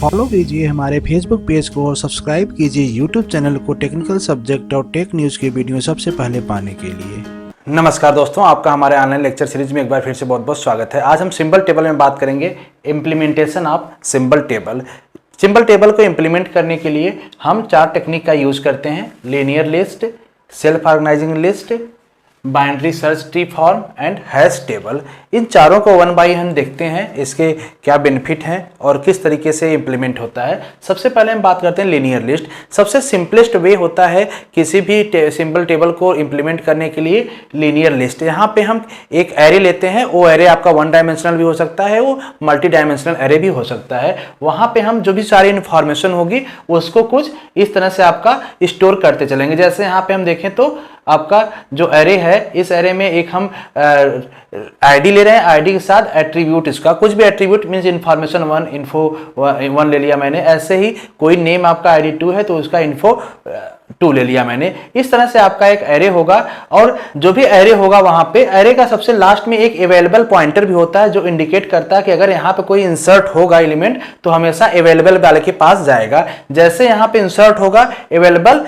Follow कीजिए हमारे Facebook page को और सब्सक्राइब कीजिए यूट्यूब चैनल को टेक्निकल सब्जेक्ट और टेक न्यूज़ की वीडियो सबसे पहले पाने के लिए। नमस्कार दोस्तों, आपका हमारे ऑनलाइन लेक्चर सीरीज में एक बार फिर से बहुत बहुत स्वागत है। आज हम सिंबल टेबल में बात करेंगे, implementation of symbol table. Symbol table को इम्प्लीमेंट करने के लिए हम 4 टेक्निक का यूज़ करते हैं: linear list, self organizing list, binary search tree form and hash table. इन चारों को वन बाई हम देखते हैं, इसके क्या बेनिफिट हैं और किस तरीके से इम्प्लीमेंट होता है। सबसे पहले हम बात करते हैं लीनियर लिस्ट। सबसे सिंपलेस्ट वे होता है किसी भी सिंबल टेबल को इम्प्लीमेंट करने के लिए लीनियर लिस्ट। यहाँ पे हम एक एरे लेते हैं, वो एरे आपका 1 डायमेंशनल भी हो सकता है, वो मल्टी डायमेंशनल एरे भी हो सकता है। वहाँ पे हम जो भी सारी इन्फॉर्मेशन होगी उसको कुछ इस तरह से आपका स्टोर करते चलेंगे। जैसे यहाँ पे हम देखें तो आपका जो एरे है, इस एरे में एक हम आईडी ले रहे हैं, आईडी के साथ एट्रीब्यूट, इसका कुछ भी एट्रीब्यूट मींस इन्फॉर्मेशन 1, इन्फो 1 ले लिया मैंने। ऐसे ही कोई नेम आपका आईडी 2 है तो उसका इन्फो 2 ले लिया मैंने। इस तरह से आपका एक एरे होगा और जो भी एरे होगा वहां पे एरे का सबसे लास्ट में एक अवेलेबल पॉइंटर भी होता है जो इंडिकेट करता है कि अगर यहाँ पे कोई इंसर्ट होगा एलिमेंट तो हमेशा अवेलेबल वाले के पास जाएगा। जैसे यहाँ पे इंसर्ट होगा अवेलेबल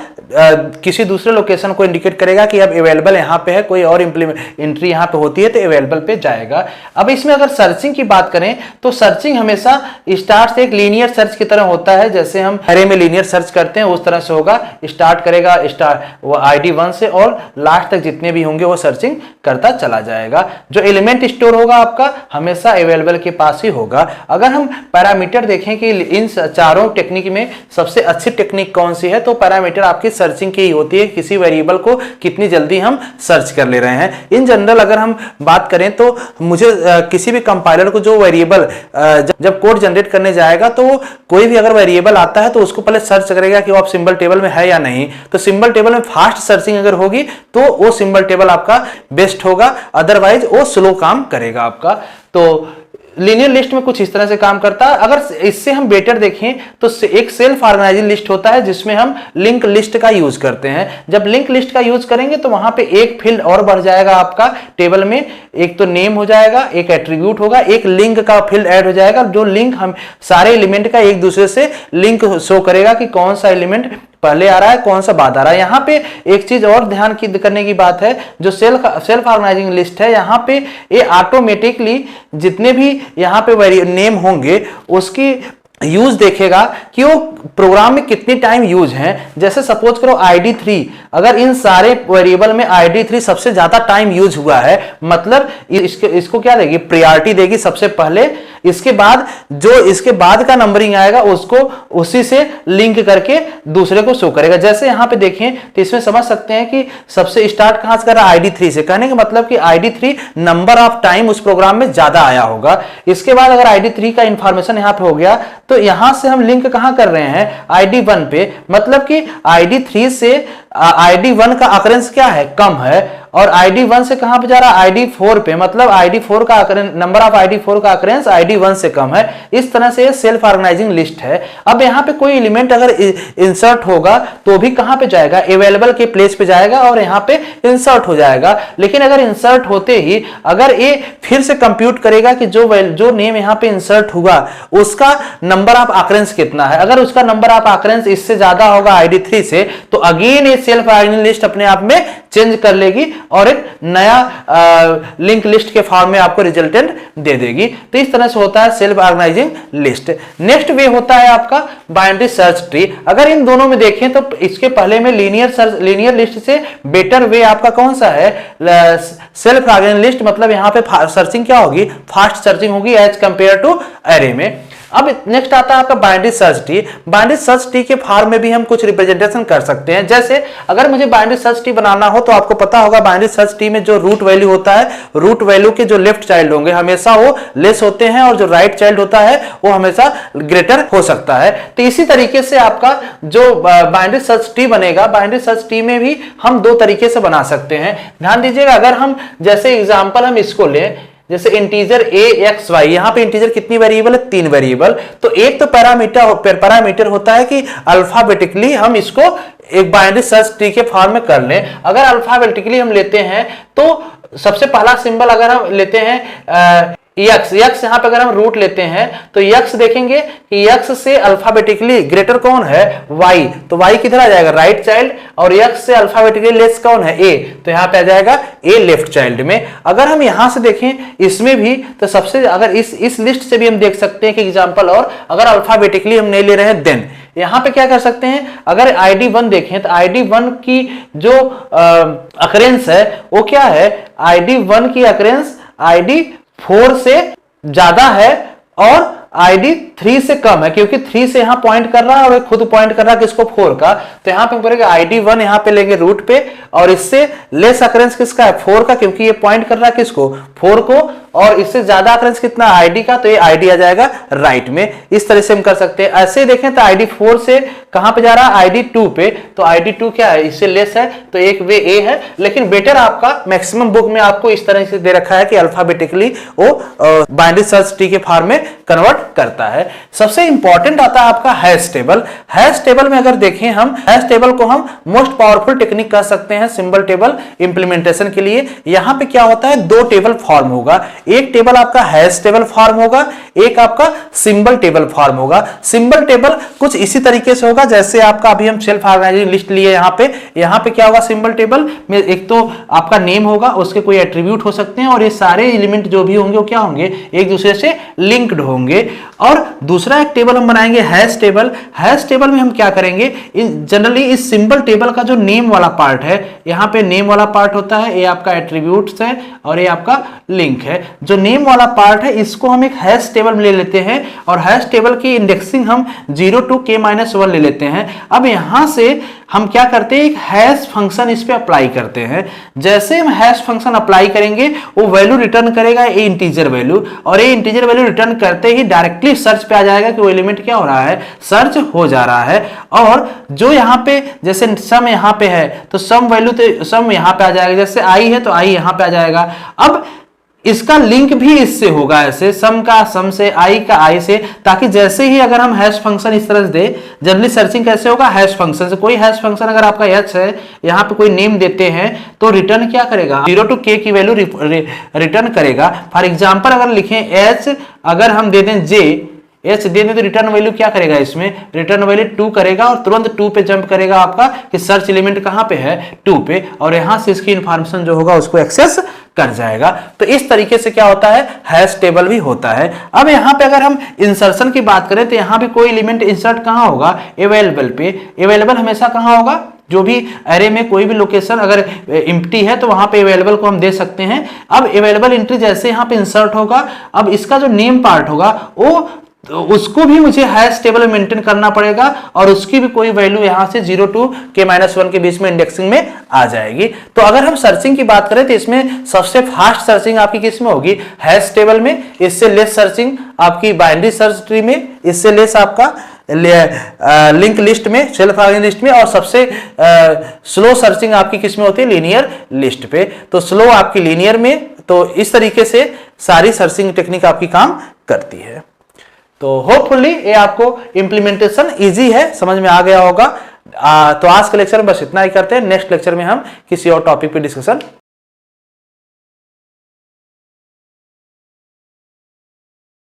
किसी दूसरे लोकेशन को इंडिकेट करेगा कि अब अवेलेबल यहाँ पे है, कोई और एंट्री यहाँ पे होती है तो अवेलेबल पे जाएगा। अब इसमें अगर सर्चिंग की बात करें तो सर्चिंग हमेशा स्टार्ट से एक लीनियर सर्च की तरह होता है। जैसे हम एरे में लीनियर सर्च करते हैं उस तरह से होगा। स्टार्ट करेगा वो आईडी 1 से और लास्ट तक जितने भी होंगे वो सर्चिंग करता चला जाएगा। जो एलिमेंट स्टोर होगा आपका हमेशा अवेलेबल के पास ही होगा। अगर हम पैरामीटर देखें कि इन चारों टेक्निक में सबसे अच्छी टेक्निक कौन सी है तो पैरामीटर आपकी सर्चिंग की ही होती है, किसी वेरिएबल को कितनी जल्दी हम सर्च कर ले रहे हैं। इन जनरल अगर हम बात करें तो मुझे किसी भी कंपाइलर को जो वेरिएबल जब कोड जनरेट करने जाएगा तो वो कोई भी अगर वेरिएबल आता है तो उसको पहले सर्च करेगा कि वो आप सिंबल टेबल में है या नहीं। तो सिंबल टेबल में फास्ट सर्चिंग अगर होगी तो वो सिंबल टेबल आपका बेस्ट होगा, अदरवाइज वो स्लो काम करेगा आपका। तो लीनियर लिस्ट में कुछ इस तरह से काम करता है। अगर इससे हम बेटर देखें तो एक सेल्फ ऑर्गेनाइजिंग लिस्ट होता है जिसमें हम लिंक लिस्ट का यूज करते हैं। जब लिंक लिस्ट का यूज करेंगे तो वहां पे एक फील्ड और बढ़ जाएगा आपका टेबल में, एक तो नेम हो जाएगा, एक एट्रीब्यूट होगा, एक लिंक का फील्ड ऐड हो जाएगा। जो लिंक हम सारे एलिमेंट का एक दूसरे से लिंक शो करेगा कि कौन सा एलिमेंट पहले आ रहा है कौन सा बाद आ रहा है। यहाँ पे एक चीज और ध्यान करने की बात है, जो सेल्फ ऑर्गेनाइजिंग लिस्ट है यहाँ पे ये ऑटोमेटिकली जितने भी यहाँ पे नेम होंगे उसकी यूज देखेगा कि वो प्रोग्राम में कितनी टाइम यूज है। जैसे सपोज करो ID3, अगर इन सारे वेरिएबल में ID3 सबसे ज्यादा टाइम यूज हुआ है मतलब इसको क्या देगी, प्रायोरिटी देगी सबसे पहले। इसके बाद जो इसके बाद का नंबरिंग आएगा उसको उसी से लिंक करके दूसरे को शो करेगा। जैसे यहाँ पे देखें तो इसमें समझ सकते हैं कि सबसे स्टार्ट कहां से कर रहा है, ID3 से। कहने का मतलब कि ID3 नंबर ऑफ टाइम उस प्रोग्राम में ज्यादा आया होगा। इसके बाद अगर ID3 का इंफॉर्मेशन यहाँ पे हो गया तो यहां से हम लिंक कहां कर रहे हैं, ID1 पे। मतलब कि ID3 से ID1 का अकरेंस क्या है, कम है, और ID1 से कहां पे जा रहा है, ID4 पे। मतलब ID4 का नंबर ऑफ ID4 का अकरेंस ID1 से कम है। इस तरह से सेल्फ ऑर्गेनाइजिंग लिस्ट है। अब यहाँ पे कोई एलिमेंट अगर इंसर्ट होगा तो भी कहां पे जाएगा, अवेलेबल के प्लेस पे जाएगा और यहाँ पे इंसर्ट हो जाएगा। लेकिन अगर इंसर्ट होते ही अगर ये फिर से कंप्यूट करेगा कि जो नेम यहाँ पे इंसर्ट हुआ उसका नंबर ऑफ अकरेंस कितना है। अगर उसका नंबर ऑफ अकरेंस इससे ज्यादा होगा ID3 से तो अगेन ये सेल्फ ऑर्गेनाइजिंग लिस्ट अपने आप में चेंज कर लेगी और एक नया लिंक लिस्ट के फॉर्म में आपको रिजल्टेंट दे देगी। तो इस तरह से होता है सेल्फ ऑर्गेनाइजिंग लिस्ट। नेक्स्ट वे होता है आपका बाइनरी सर्च ट्री। अगर इन दोनों में देखें तो इसके पहले में लीनियर लिस्ट से बेटर वे आपका कौन सा है, सेल्फ ऑर्गेनाइजिंग लिस्ट। मतलब यहाँ पे सर्चिंग क्या होगी, फास्ट सर्चिंग होगी एज कंपेयर टू एरे में। अब नेक्स्ट आता है आपका binary search tree. Binary search tree के फॉर्म में भी हम कुछ रिप्रेजेंटेशन कर सकते हैं। जैसे अगर मुझे बाइनरी सर्च ट्री बनाना हो तो आपको पता होगा बाइनरी सर्च ट्री में जो रूट वैल्यू होता है, रूट वैल्यू के जो लेफ्ट चाइल्ड होंगे हमेशा वो लेस होते हैं और जो राइट चाइल्ड होता है वो हमेशा ग्रेटर हो सकता है। तो इसी तरीके से आपका जो बाइनरी सर्च ट्री बनेगा, बाइनरी सर्च ट्री में भी हम 2 तरीके से बना सकते हैं। ध्यान दीजिएगा, अगर हम जैसे एग्जाम्पल हम इसको लें, जैसे इंटीजर AXY, यहाँ पे इंटीजर कितनी वेरिएबल है, 3 वेरिएबल। तो एक तो पैरामीटर होता है कि अल्फाबेटिकली हम इसको एक बाइनरी सर्च ट्री के फॉर्म में कर लें। अगर अल्फाबेटिकली हम लेते हैं तो सबसे पहला सिंबल अगर हम लेते हैं यक्स यहाँ पे अगर हम रूट लेते हैं तो यक्स देखेंगे कि यक्स से अल्फाबेटिकली ग्रेटर कौन है, वाई, तो वाई किधर आ जाएगा, राइट चाइल्ड, और यक्स से अल्फाबेटिकली लेस कौन है, ए, तो यहाँ पे आ जाएगा ए लेफ्ट चाइल्ड में। अगर हम यहां से देखें इसमें भी तो सबसे, अगर इस लिस्ट से भी हम देख सकते हैं कि एग्जाम्पल, और अगर अल्फाबेटिकली हम नहीं ले रहे हैं देन यहां पे क्या कर सकते हैं, अगर ID1 देखें तो ID1 की जो अकरेंस है वो क्या है, ID1 की अकरेंस ID4 से ज्यादा है और ID3 से कम है, क्योंकि 3 से यहां पॉइंट कर रहा है और खुद पॉइंट कर रहा है किसको, 4 का, तो यहां पे बोलेगा ID1 यहां पे लेंगे रूट पे, और इससे लेस अकरेंस किसका है, 4 का, क्योंकि ये पॉइंट कर रहा है किसको, 4 को, और इससे ज्यादा अकरेंस कितना ID का, तो ये ID आ जाएगा राइट में। इस तरह से हम कर सकते हैं। ऐसे देखें तो ID4 से कहां पे जा रहा है, ID2 पे, तो ID2 क्या है, इससे लेस है, तो एक वे ए है, लेकिन बेटर आपका मैक्सिमम बुक में आपको इस तरह से दे रखा है कि अल्फाबेटिकली वो बाइनरी सर्च ट्री के फॉर्म में कन्वर्ट करता है। सबसे इंपॉर्टेंट आता है आपका हैश टेबल। हैश टेबल में अगर देखें हम, हैश टेबल को हम मोस्ट पावरफुल टेक्निक कह सकते हैं सिंबल टेबल इंप्लीमेंटेशन के लिए। यहां पे क्या होता है, दो टेबल फॉर्म होगा, एक टेबल आपका हैश टेबल फॉर्म होगा, एक आपका सिंबल टेबल फॉर्म होगा। सिंबल टेबल कुछ इसी तरीके से होगा जैसे आपका अभी हम सेल्फ ऑर्गेनाइजिंग लिस्ट लिए यहां पे क्या होगा, सिंबल टेबल में एक तो आपका नेम होगा, उसके कोई एट्रीब्यूट हो सकते हैं, और ये सारे एलिमेंट जो भी होंगे वो क्या होंगे, एक दूसरे से लिंक्ड होंगे। और दूसरा एक टेबल हम बनाएंगे हैश टेबल। हैश टेबल में हम क्या करेंगे, जनरली इस सिंबल टेबल का जो नेम वाला पार्ट है, यहाँ पे नेम वाला पार्ट होता है, ये आपका एट्रीब्यूट्स है और ये आपका लिंक है। जो नेम वाला पार्ट है इसको हम एक हैश टेबल में ले लेते हैं, और हैश टेबल की इंडेक्सिंग हम 0 to k-1 ले लेते हैं। अब यहां से हम क्या करते हैं, एक हैश फंक्शन इस पे अप्लाई करते हैं। जैसे हम हैश फंक्शन अप्लाई करेंगे वो वैल्यू रिटर्न करेगा ए इंटीजर वैल्यू, और ए इंटीजर वैल्यू रिटर्न करते ही डायरेक्टली सर्च पे आ जाएगा कि वो एलिमेंट क्या हो रहा है, सर्च हो जा रहा है। और जो यहाँ पे जैसे सम यहाँ पे है तो सम वैल्यू तो सम यहाँ पे आ जाएगा, जैसे आई है तो आई यहाँ पे आ जाएगा। अब इसका लिंक भी इससे होगा, ऐसे सम का सम से, आई का आई से, ताकि जैसे ही अगर हम हैश फंक्शन इस तरह से दे, जनरली सर्चिंग कैसे होगा, हैश फंक्शन से। कोई हैश फंक्शन अगर आपका एच है, यहाँ पे कोई नेम देते हैं तो रिटर्न क्या करेगा, 0 to k की वैल्यू रिटर्न करेगा। फॉर एग्जाम्पल अगर लिखें एच, अगर हम दे दें जे, एच दे दें तो रिटर्न वैल्यू क्या करेगा, इसमें रिटर्न वैल्यू 2 करेगा, और तुरंत 2 पे जंप करेगा आपका कि सर्च एलिमेंट कहां पे है, 2 पे, और यहां से इसकी इंफॉर्मेशन जो होगा उसको एक्सेस कर जाएगा। तो इस तरीके से क्या होता है, हैश टेबल भी होता है। अब यहां पे अगर हम इंसर्शन की बात करें तो यहां पे कोई एलिमेंट इंसर्ट कहां होगा, अवेलेबल पे। अवेलेबल हमेशा कहां होगा, जो भी एरे में कोई भी लोकेशन अगर एम्प्टी है तो वहां पे अवेलेबल को हम दे सकते हैं। अब अवेलेबल एंट्री जैसे यहां पे इंसर्ट होगा, अब इसका जो नेम पार्ट होगा वो तो उसको भी मुझे हैश टेबल में मेंटेन करना पड़ेगा, और उसकी भी कोई वैल्यू यहां से 0 to k-1 के बीच में इंडेक्सिंग में आ जाएगी। तो अगर हम सर्चिंग की बात करें तो इसमें सबसे फास्ट सर्चिंग आपकी किस में होगी, हैश टेबल में, इससे लेस सर्चिंग आपकी बाइनरी सर्च ट्री में, इससे लेस आपका लिंक लिस्ट में, सेल्फ ऑर्गेनाइजिंग लिस्ट में, और सबसे स्लो सर्चिंग आपकी किस में होती है, लीनियर लिस्ट पे। तो स्लो आपकी लीनियर में। तो इस तरीके से सारी सर्चिंग टेक्निक आपकी काम करती है। तो होपफुली ये आपको इंप्लीमेंटेशन इजी है, समझ में आ गया होगा। तो आज के लेक्चर में बस इतना ही करते हैं। नेक्स्ट लेक्चर में हम किसी और टॉपिक पे डिस्कशन